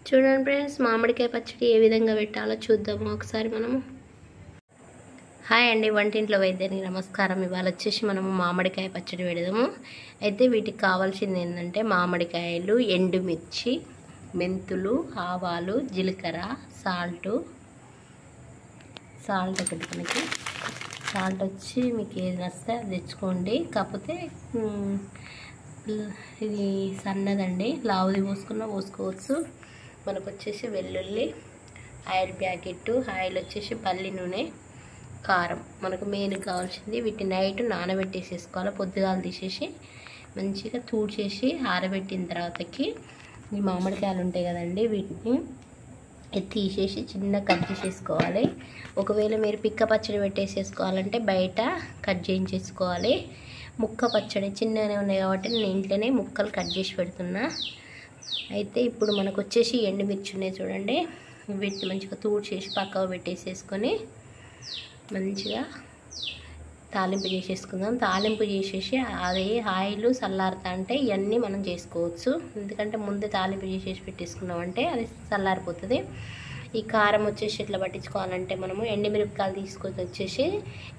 చూడండి ఫ్రెండ్స్, మామిడికాయ పచ్చడి ఏ విధంగా పెట్టాలో చూద్దాము ఒకసారి మనము. హాయ్ అండి, వంటింట్లో వైద్యానికి నమస్కారం. ఇవాళ వచ్చేసి మనము మామిడికాయ పచ్చడి పెడదాము. అయితే వీటికి కావాల్సింది ఏంటంటే మామిడికాయలు, ఎండుమిర్చి, మెంతులు, ఆవాలు, జీలకర్ర, సాల్ట్ ఒకటి. మనకి సాల్ట్ వచ్చి మీకు ఏది నచ్చితే అది తెచ్చుకోండి. కాకపోతే ఇది సన్నదండి, లావుది పోసుకోవచ్చు. మనకు వచ్చేసి వెల్లుల్లి, ఆయిల్ ప్యాకెట్, ఆయిల్ వచ్చేసి పల్లి నూనె, కారం. మనకు మెయిన్ కావాల్సింది వీటిని నైట్ నానబెట్టేసేసుకోవాలి. పొద్దుగాల తీసేసి మంచిగా తూడ్చేసి ఆరబెట్టిన తర్వాతకి ఈ మామిడికాయలు ఉంటాయి కదండి, వీటిని తీసేసి చిన్న కట్ చేసేసుకోవాలి. ఒకవేళ మీరు పిక్క పచ్చడి పెట్టేసేసుకోవాలంటే బయట కట్ చేయించేసుకోవాలి. ముక్క పచ్చడి చిన్నగానే ఉన్నాయి కాబట్టి నేను ఇంట్లోనే ముక్కలు కట్ చేసి పెడుతున్నా. అయితే ఇప్పుడు మనకు వచ్చేసి ఎండుమిర్చి ఉన్నాయి చూడండి, వీటిని మంచిగా తూడ్చేసి పక్కకు పెట్టేసేసుకొని మంచిగా తాలింపు చేసేసుకుందాం. తాలింపు చేసేసి అదే ఆయిల్ చల్లారుతా అంటే ఇవన్నీ మనం చేసుకోవచ్చు. ఎందుకంటే ముందే తాలింపు చేసేసి పెట్టేసుకున్నామంటే అది చల్లారిపోతుంది. ఈ కారం వచ్చేసి ఇట్లా పట్టించుకోవాలంటే మనము ఎండుమిరపకాయలు తీసుకొని వచ్చేసి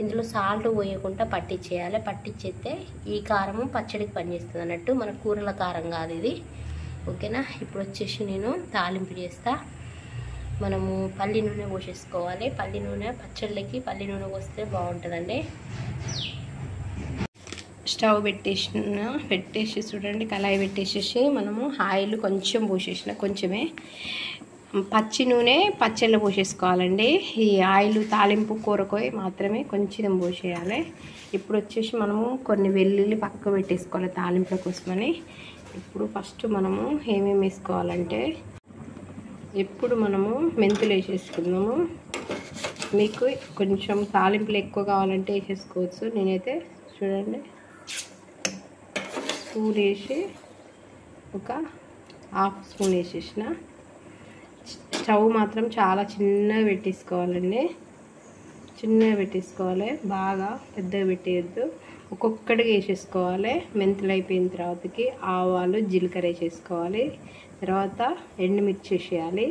ఇందులో సాల్ట్ పోయకుండా పట్టించేయాలి. పట్టించేస్తే ఈ కారము పచ్చడికి పనిచేస్తుంది అన్నట్టు, మన కూరల కారం కాదు ఇది. ఓకేనా? ఇప్పుడు వచ్చేసి నేను తాలింపు చేస్తా. మనము పల్లి నూనె పోసేసుకోవాలి. పల్లి నూనె పచ్చళ్ళకి పల్లి నూనె పోస్తే బాగుంటుందండి. స్టవ్ పెట్టేసి చూడండి, కళాయి పెట్టేసేసి మనము ఆయిల్ కొంచెం పోసేసిన, కొంచెమే పచ్చి నూనె పచ్చళ్ళు పోసేసుకోవాలండి. ఈ ఆయిల్ తాలింపు కూరకోయి మాత్రమే కొంచెం పోసేయాలి. ఇప్పుడు వచ్చేసి మనము కొన్ని వెల్లుల్లి పక్కకు పెట్టేసుకోవాలి తాలింపుల కోసమని. ఇప్పుడు ఫస్ట్ మనము ఏమేమి వేసుకోవాలంటే, ఇప్పుడు మనము మెంతులు వేసేసుకుందాము. మీకు కొంచెం తాలింపులు ఎక్కువ కావాలంటే వేసేసుకోవచ్చు. నేనైతే చూడండి స్పూన్ వేసి ఒక హాఫ్ స్పూన్ వేసేసిన. స్టవ్ మాత్రం చాలా చిన్నగా పెట్టేసుకోవాలండి, చిన్నగా పెట్టేసుకోవాలి, బాగా పెద్దగా పెట్టేయద్దు. ఒక్కొక్కటిగా వేసేసుకోవాలి. మెంతులు అయిపోయిన తర్వాతకి ఆవాలు, జీలకర్ర వేసేసుకోవాలి. తర్వాత ఎండుమిర్చి వేసేయాలి.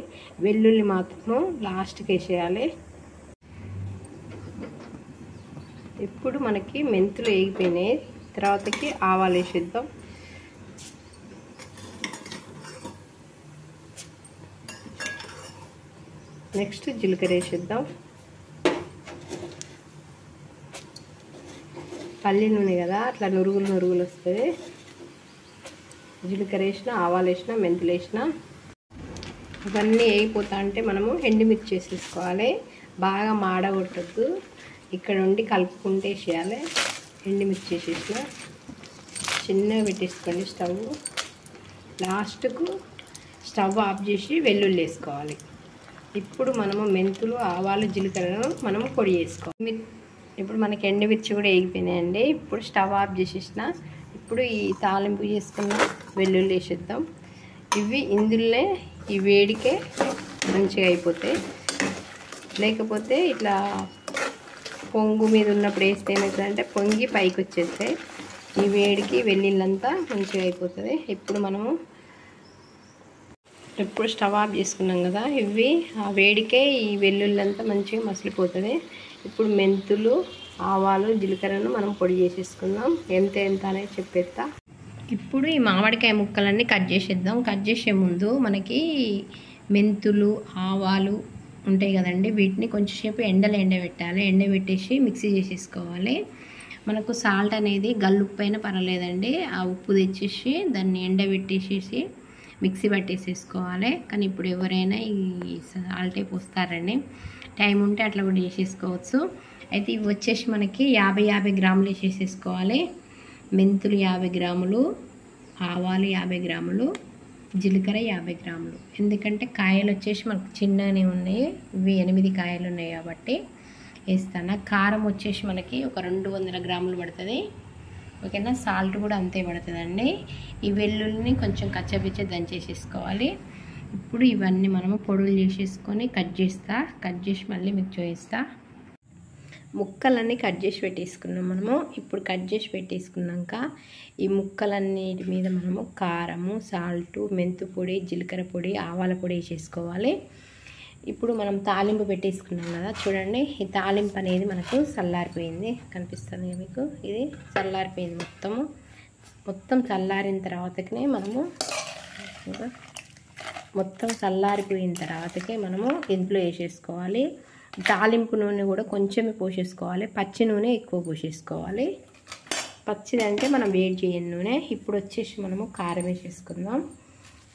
వెల్లుల్లి మాత్రము లాస్ట్కి వేసేయాలి. ఇప్పుడు మనకి మెంతులు వేగిపోయినాయి, తర్వాతకి ఆవాలు వేసేద్దాం. నెక్స్ట్ జీలకర్ర వేసేద్దాం. పల్లి నూనె కదా, అట్లా నురుగులు వస్తుంది. జీలకర్ర వేసిన, ఆవాలు వేసిన, మెంతులు వేసిన, ఇవన్నీ వేగిపోతా అంటే మనము ఎండుమిర్చి వేసేసుకోవాలి. బాగా మాడగొట్టద్దు, ఇక్కడ ఉండి కలుపుకుంటే వేసేయాలి. ఎండుమిర్చి వేసేసిన, చిన్నగా పెట్టేసుకోండి స్టవ్. లాస్ట్కు స్టవ్ ఆఫ్ చేసి వెల్లుల్లి వేసుకోవాలి. ఇప్పుడు మనము మెంతులు, ఆవాలు, జీలకర్రను మనము పొడి చేసుకోవాలి. ఇప్పుడు మనకి ఎండుమిర్చి కూడా వేగిపోయినాయండి. ఇప్పుడు స్టవ్ ఆఫ్ చేసేసిన. ఇప్పుడు ఈ తాలింపు చేసుకున్న వెల్లుల్లి వేసేద్దాం. ఇవి ఇందులోనే ఈ వేడికే మంచిగా అయిపోతాయి. లేకపోతే ఇట్లా పొంగు మీద ఉన్నప్పుడు వేస్తే ఏమవుతుందంటే పొంగి పైకి వచ్చేస్తాయి. ఈ వేడికి వెల్లుల్లంతా మంచిగా అయిపోతుంది. ఇప్పుడు స్టవ్ ఆఫ్ చేసుకున్నాం కదా, ఇవి ఆ వేడికే ఈ వెల్లుల్లంతా మంచిగా మసిలిపోతుంది. ఇప్పుడు మెంతులు, ఆవాలు, జీలకర్రను మనం పొడి చేసేసుకుందాం. ఎంత అనేది చెప్పేస్తా. ఇప్పుడు ఈ మామిడికాయ ముక్కలన్నీ కట్ చేసేద్దాం. కట్ చేసే ముందు మనకి మెంతులు, ఆవాలు ఉంటాయి కదండి, వీటిని కొంచెంసేపు ఎండబెట్టాలి. ఎండబెట్టేసి మిక్సీ చేసేసుకోవాలి. మనకు సాల్ట్ అనేది గల్లుప్పు అయినా పర్వాలేదండి, ఆ ఉప్పు తెచ్చేసి దాన్ని ఎండబెట్టేసేసి మిక్సీ పట్టేసేసుకోవాలి. కానీ ఇప్పుడు ఎవరైనా ఈ సాల్టే పోస్తారండి, టైం ఉంటే అట్లా కూడా చేసేసుకోవచ్చు. అయితే ఇవి వచ్చేసి మనకి 50 గ్రాములు వేసేసుకోవాలి. మెంతులు 50 గ్రాములు, ఆవాలు 50 గ్రాములు, జీలకర్ర 50 గ్రాములు. ఎందుకంటే కాయలు వచ్చేసి మనకు చిన్నగానే ఉన్నాయి, ఇవి 8 కాయలు ఉన్నాయి కాబట్టి వేస్తాను. కారం వచ్చేసి మనకి ఒక 200 గ్రాములు పడుతుంది. ఓకేనా? సాల్ట్ కూడా అంతే పడుతుందండి. ఈ వెల్లుల్లిని కొంచెం కచ్చపిచ్చ దంచేసేసుకోవాలి. ఇప్పుడు ఇవన్నీ మనము పొడులు చేసేసుకొని కట్ చేసి మళ్ళీ మీకు చూపిస్తా. ముక్కలన్నీ కట్ చేసి పెట్టేసుకున్నాం మనము. ఇప్పుడు కట్ చేసి పెట్టేసుకున్నాక ఈ ముక్కలన్నిటి మీద మనము కారము, సాల్టు, మెంతు పొడి, జీలకర్ర పొడి, ఆవాల పొడి వేసేసుకోవాలి. ఇప్పుడు మనం తాలింపు పెట్టేసుకున్నాం కదా, చూడండి ఈ తాలింపు అనేది మనకు చల్లారిపోయింది, కనిపిస్తుంది మీకు. ఇది చల్లారిపోయింది మొత్తం చల్లారిన తర్వాతనే మనము ఇందులో వేసేసుకోవాలి. తాలింపు నూనె కూడా కొంచెమే పోసేసుకోవాలి, పచ్చి నూనె ఎక్కువ పోసేసుకోవాలి. పచ్చిది అంటే మనం వేడి చేయని నూనె. ఇప్పుడు వచ్చేసి మనము కారం వేసేసుకుందాం.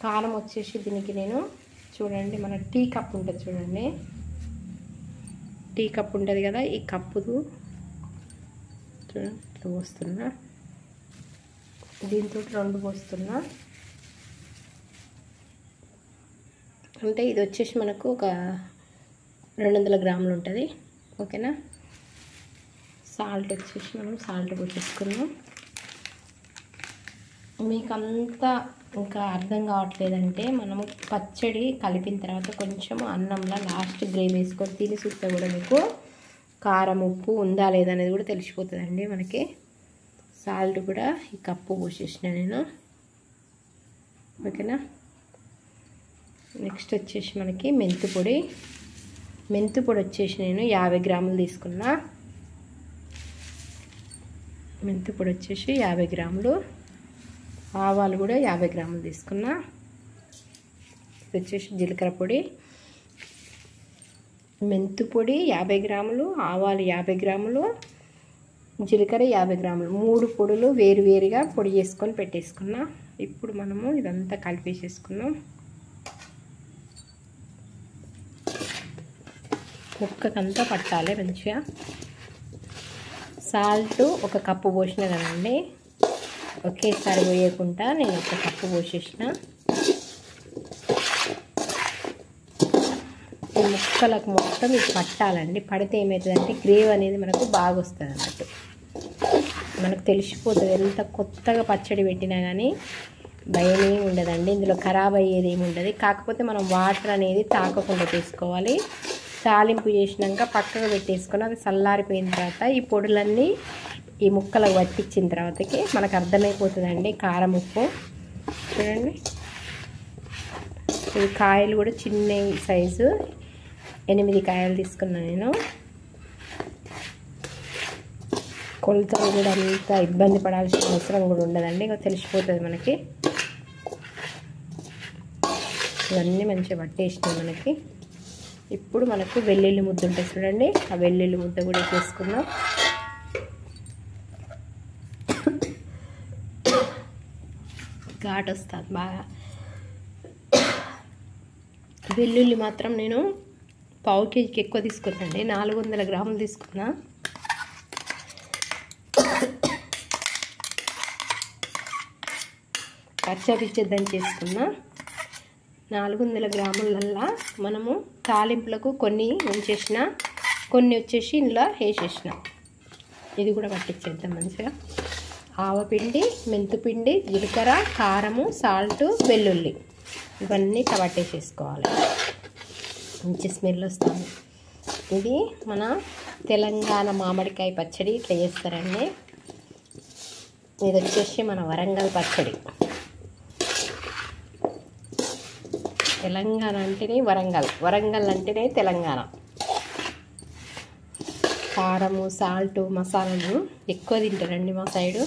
కారం వచ్చేసి దీనికి నేను చూడండి, మన టీ కప్ ఉంటుంది చూడండి, టీ కప్ ఉంటుంది కదా, ఈ కప్పుదు చూడండి పోస్తున్నా, దీంతో 2 పోస్తున్నా. అంటే ఇది వచ్చేసి మనకు ఒక 200 గ్రాములు ఉంటుంది. ఓకేనా. సాల్ట్ వచ్చేసి మనం సాల్ట్ పోసేసుకున్నాం. మీకు అంతా ఇంకా అర్థం కావట్లేదంటే మనము పచ్చడి కలిపిన తర్వాత కొంచెం అన్నంలో లాస్ట్ గ్రేవీ వేసుకొని తిని చూస్తే కూడా మీకు కారం ఉప్పు ఉందా లేదా అనేది కూడా తెలిసిపోతుందండి మనకి. సాల్ట్ కూడా ఈ కప్పు పోసేసిన నేను. ఓకేనా. నెక్స్ట్ వచ్చేసి మనకి మెంతు పొడి వచ్చేసి నేను 50 గ్రాములు తీసుకున్నా. మెంతు పొడి వచ్చేసి 50 గ్రాములు, ఆవాలు కూడా 50 గ్రాములు తీసుకున్నా. ఇది వచ్చేసి జీలకర్ర పొడి, మెంతు పొడి 50 గ్రాములు, ఆవాలు 50 గ్రాములు, జీలకర్ర 50 గ్రాములు, 3 పొడులు వేరువేరుగా పొడి చేసుకొని పెట్టేసుకున్నా. ఇప్పుడు మనము ఇదంతా కలిపేసేసుకున్నాం. ముక్కకంతా పట్టాలి మంచిగా. సాల్ట్ 1 కప్పు పోసిన కదండి, ఒకేసారి పోయకుండా నేను 1 కప్పు పోసేసిన. ఈ ముక్కలకు మొత్తం ఇది పట్టాలండి. పడితే ఏమవుతుందంటే గ్రేవీ అనేది మనకు బాగా వస్తుంది అన్నట్టు, మనకు తెలిసిపోతుంది. ఎంత కొత్తగా పచ్చడి పెట్టినా కానీ భయమే ఉండదండి, ఇందులో ఖరాబ్ అయ్యేది ఏమి ఉండదు. కాకపోతే మనం వాటర్ అనేది తాకకుండా తీసుకోవాలి. తాలింపు చేసినాక పక్కకు పెట్టేసుకొని అది చల్లారిపోయిన తర్వాత ఈ పొడులన్నీ ఈ ముక్కలకు పట్టించిన తర్వాతకి మనకు అర్థమైపోతుందండి కారం ఉప్పు. చూడండి ఈ కాయలు కూడా చిన్న సైజు 8 కాయలు తీసుకున్నాను నేను. కొలతలు కూడా అంత ఇబ్బంది పడాల్సిన అవసరం కూడా ఉండదండి, ఇక తెలిసిపోతుంది మనకి. ఇవన్నీ మంచిగా పట్టేసినాయి మనకి. ఇప్పుడు మనకు వెల్లుల్లి ముద్ద ఉంటుంది చూడండి, ఆ వెల్లుల్లి ముద్ద కూడా వేసుకుందాం. ఘాట్ వస్తుంది బాగా. వెల్లుల్లి మాత్రం నేను 1/2 కేజీకి ఎక్కువ తీసుకున్నాండి, 400 గ్రాములు తీసుకున్నా. పచ్చపిచ్చద్దని చేసుకున్నా. 400 గ్రాములల్లా మనము తాలింపులకు కొన్ని ఉంచేసిన, కొన్ని వచ్చేసి ఇందులో వేసేసిన. ఇది కూడా పట్టించేద్దాం మంచిగా. ఆవపిండి, మెంతుపిండి, జీలకర్ర, కారము, సాల్ట్, వెల్లుల్లి ఇవన్నీ పట్టేసేసుకోవాలి. మంచి స్మెల్ వస్తుంది. ఇది మన తెలంగాణ మామిడికాయ పచ్చడి ఇట్లా చేస్తారండి. ఇది వచ్చేసి మన వరంగల్ పచ్చడి. తెలంగాణ అంటేనే వరంగల్, వరంగల్ అంటేనే తెలంగాణ. కారము, సాల్ట్, మసాలాలు ఎక్కువ తింటారండి మా సైడు.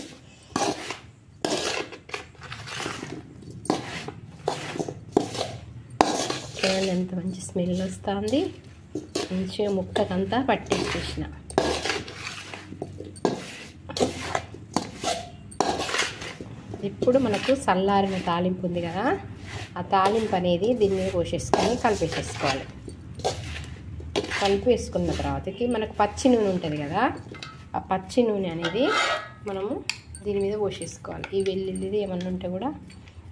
చూడండి ఎంత మంచి స్మెల్ వస్తుంది. మంచిగా ముక్కకంతా పట్టేసేసిన. ఇప్పుడు మనకు చల్లారిన తాలింపు ఉంది కదా, ఆ తాలింపు అనేది దీని మీద పోసేసుకొని కలిపేసేసుకోవాలి. కలిపేసుకున్న తర్వాతకి మనకు పచ్చి నూనె ఉంటుంది కదా, ఆ పచ్చి నూనె అనేది మనము దీని మీద పోసేసుకోవాలి. ఈ వెల్లుల్లిది ఏమన్నా ఉంటే కూడా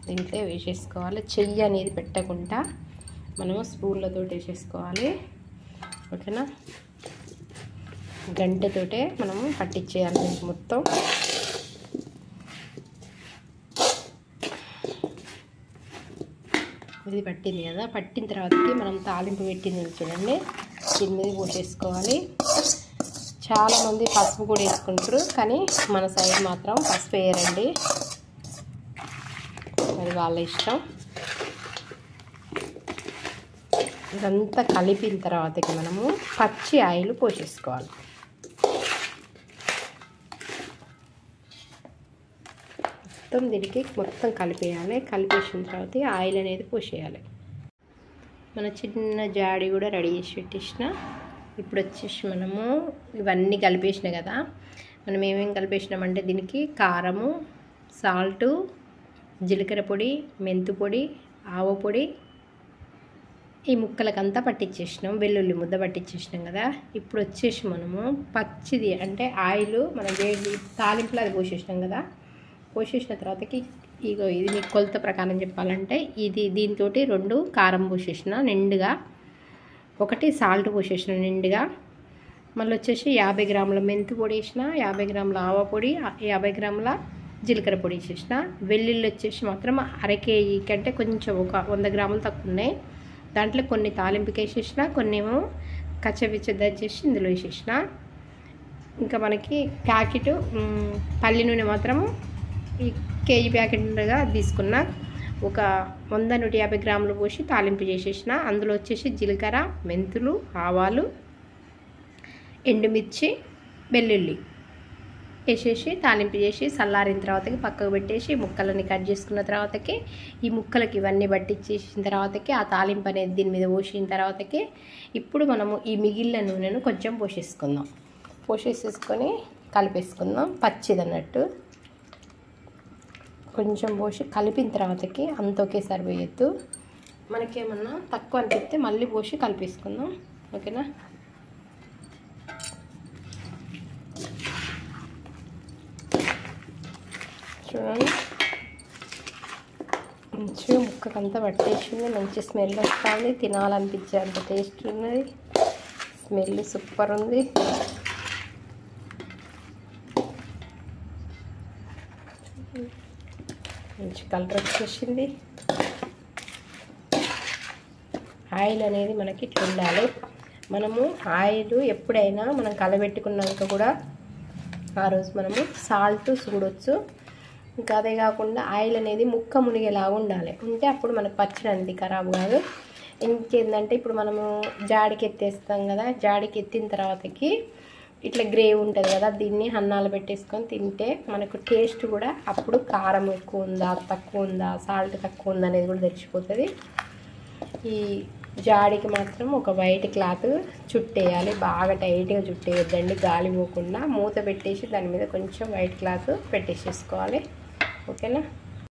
దీంట్లో వేసేసుకోవాలి. చెయ్యి అనేది పెట్టకుండా మనము స్పూన్లతో వేసేసుకోవాలి. ఓకేనా. గంటెతోటే మనము పట్టించేయాలి మొత్తం. ఇది పట్టింది కదా, పట్టిన తర్వాతకి మనం తాలింపు పెట్టింది చూడండి, దీని మీద పోసేసుకోవాలి. చాలామంది పసుపు కూడా వేసుకుంటారు, కానీ మన సైడ్ మాత్రం పసుపు వేయరండి, అది వాళ్ళ ఇష్టం. ఇదంతా కలిపిన తర్వాతకి మనము పచ్చి ఆయిల్ పోసేసుకోవాలి. దీనికి మొత్తం కలిపేయాలి. కలిపేసిన తర్వాత ఆయిల్ అనేది పోసేయాలి. మన చిన్న జాడి కూడా రెడీ చేసి పెట్టేసిన. ఇప్పుడు వచ్చేసి మనము ఇవన్నీ కలిపేసిన కదా, మనం ఏమేమి కలిపేసినామంటే దీనికి కారము, సాల్టు, జీలకర్ర పొడి, మెంతు పొడి, ఆవ పొడి, ఈ ముక్కలకంతా పట్టించేసినాం. వెల్లుల్లి ముద్ద పట్టించేసినాం కదా. ఇప్పుడు వచ్చేసి మనము పచ్చిది అంటే ఆయిల్ మనం వేడి తాలింపులో అది పోసేసినాం కదా. పోసేసిన తర్వాతకి ఇగో ఇది మీకు కొలత ప్రకారం చెప్పాలంటే ఇది దీంతో 2 కారం పోసేసిన నిండుగా, 1 సాల్ట్ పోసేసిన నిండుగా, మళ్ళీ వచ్చేసి 50 గ్రాముల మెంతు పొడి వేసిన, 50 గ్రాముల ఆవ పొడి, 50 గ్రాముల జీలకర్ర పొడి వేసేసిన. వెల్లుల్లి వచ్చేసి మాత్రం 1/2 కేజీ కంటే కొంచెం ఒక 100 గ్రాములు తక్కువ ఉన్నాయి. దాంట్లో కొన్ని తాలింపుకి వేసేసిన, కొన్ని ఏమో కచ్చపిచ్చ దంచేసి ఇందులో వేసేసిన. ఇంకా మనకి ప్యాకెట్ పల్లి నూనె మాత్రము ఈ కేజీ ప్యాకెట్గా తీసుకున్న, ఒక 100-150 గ్రాములు పోసి తాలింపు చేసేసిన. అందులో వచ్చేసి జీలకర్ర, మెంతులు, ఆవాలు, ఎండుమిర్చి, వెల్లుల్లి వేసేసి తాలింపు చేసి చల్లారిన తర్వాతకి పక్కకు పెట్టేసి ముక్కలని కట్ చేసుకున్న తర్వాతకి ఈ ముక్కలకి ఇవన్నీ పట్టించేసిన తర్వాతకి ఆ తాలింపు అనేది దీని మీద పోసిన తర్వాతకి ఇప్పుడు మనము ఈ మిగిలిన నూనెను కొంచెం పోసేసుకుందాం. పోసేసుకొని కలిపేసుకుందాం. పచ్చిది అన్నట్టు కొంచెం పోసి కలిపిన తర్వాతకి అంత ఒకేసారి వేయద్దు. మనకేమన్నా తక్కువ అనిపిస్తే మళ్ళీ పోసి కలిపేసుకుందాం. ఓకేనా? చూడండి, మంచిగా ముక్కకంతా పట్టేసింది. మంచి స్మెల్ వస్తుంది. తినాలనిపించే అంత టేస్ట్ ఉన్నది. స్మెల్ సూపర్ ఉంది. మంచి కలర్ వచ్చేసింది. ఆయిల్ అనేది మనకి ఇట్లా ఉండాలి. మనము ఆయిల్ ఎప్పుడైనా మనం కలబెట్టుకున్నాక కూడా ఆ రోజు మనము సాల్ట్ చూడొచ్చు. ఇంకా అదే కాకుండా ఆయిల్ అనేది ముక్క మునిగేలాగా ఉండాలి. ఉంటే అప్పుడు మనకు పచ్చడి అనేది ఖరాబ్ కాదు. ఇంకేందంటే ఇప్పుడు మనము జాడికి ఎత్తేస్తాం కదా, జాడికి ఎత్తిన తర్వాతకి ఇట్లా గ్రేవ్ ఉంటుంది కదా, దీన్ని అన్నాలు పెట్టేసుకొని తింటే మనకు టేస్ట్ కూడా అప్పుడు కారం ఎక్కువ ఉందా తక్కువ ఉందా, సాల్ట్ తక్కువ ఉందా అనేది కూడా తెలిసిపోతుంది. ఈ జాడికి మాత్రం ఒక వైట్ క్లాత్ చుట్టేయాలి. బాగా టైట్గా చుట్టేయొద్దండి, గాలి పోకుండా. మూత పెట్టేసి దాని మీద కొంచెం వైట్ క్లాత్ పెట్టేసేసుకోవాలి. ఓకేనా?